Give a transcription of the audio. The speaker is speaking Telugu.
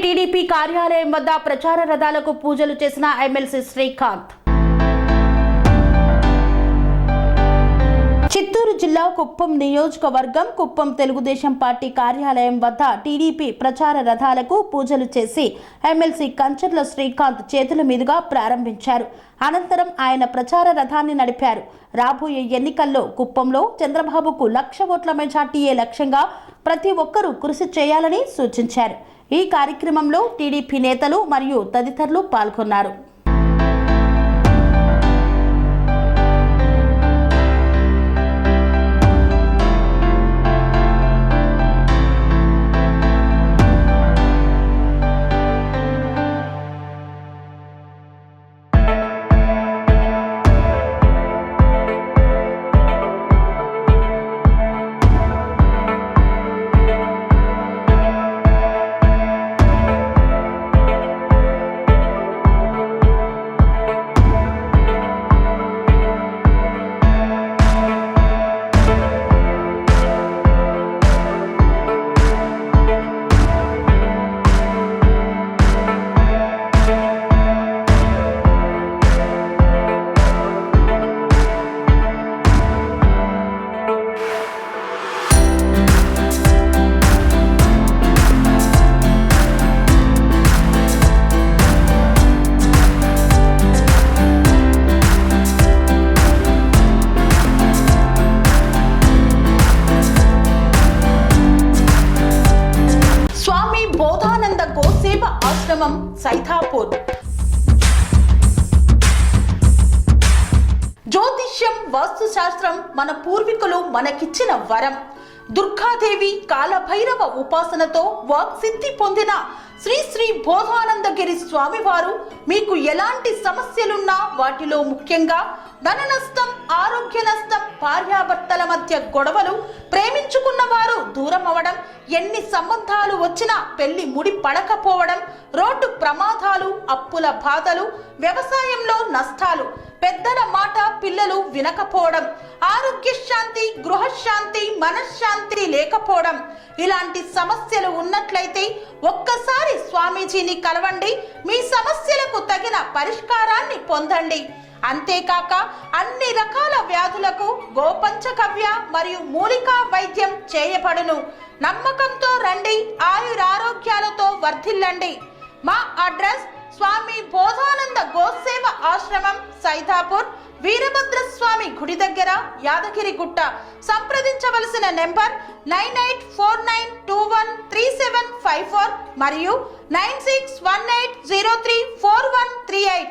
టీడీపీ కార్యాలయం వద్ద ప్రచార రథాలకు పూజలు చేసిన ఎమ్మెల్సీ శ్రీకాంత్. చిత్తూరు జిల్లా కుప్పం నియోజకవర్గం కుప్పం తెలుగుదేశం పార్టీ కార్యాలయం వద్ద టీడీపీ ప్రచార రథాలకు పూజలు చేసి ఎమ్మెల్సీ కంచర్ల శ్రీకాంత్ చేతుల మీదుగా ప్రారంభించారు. అనంతరం ఆయన ప్రచార రథాన్ని నడిపారు. రాబోయే ఎన్నికల్లో కుప్పంలో చంద్రబాబుకు 1,00,000 ఓట్ల మెజార్టీయే లక్ష్యంగా ప్రతి ఒక్కరూ కృషి చేయాలని సూచించారు. ఈ కార్యక్రమంలో టీడీపీ నేతలు మరియు తదితరులు పాల్గొన్నారు. ఆశ్రమం సైథాపూర్. జ్యోతిష్యం, వాస్తుశాస్త్రం మన పూర్వీకులు మనకిచ్చిన వరం. దుర్గాదేవి, కాలభైరవ ఉపాసనతో వాక్సిద్ధి పొందిన శ్రీ శ్రీ బోధానందగిరి స్వామివారు మీకు ఎలాంటి సమస్యలున్నా, వాటిలో ముఖ్యంగా ధన నష్టం, ఆరోగ్య నష్టం, భార్యాభర్తల మధ్య గొడవలు, ప్రేమించుకున్న వారు దూరం అవడం, ఎన్ని సంబంధాలు వచ్చినా పెళ్లి ముడి పడకపోవడం, రోడ్డు ప్రమాదాలు, అప్పుల బాధలు, వ్యవసాయంలో నష్టాలు, పెద్దల మాట పిల్లలు వినకపోవడం, ఆరోగ్య శాంతి, గృహశాంతి, మనశ్శాంతి లేకపోవడం, ఇలాంటి సమస్యలు ఉన్నట్లయితే ఒక్కసారి స్వామీజీని కలవండి. మీ సమస్యలకు తగిన పరిష్కారాన్ని పొందండి. అంతేకాక అన్ని రకాల వ్యాధులకు గోపంచకవ్య మరియు మూలికా వైద్యం చేయబడును. నమ్మకంతో రండి, ఆయురారోగ్యాలతో వర్ధిల్లండి. మా అడ్రస్ స్వామి బోధానంద గోసేవ ఆశ్రమం, సైథాపూర్, వీరభద్రస్వామి గుడి దగ్గర, యాదగిరిగుట్ట. సంప్రదించవలసిన నెంబర్ 9849213754 మరియు 9618034138.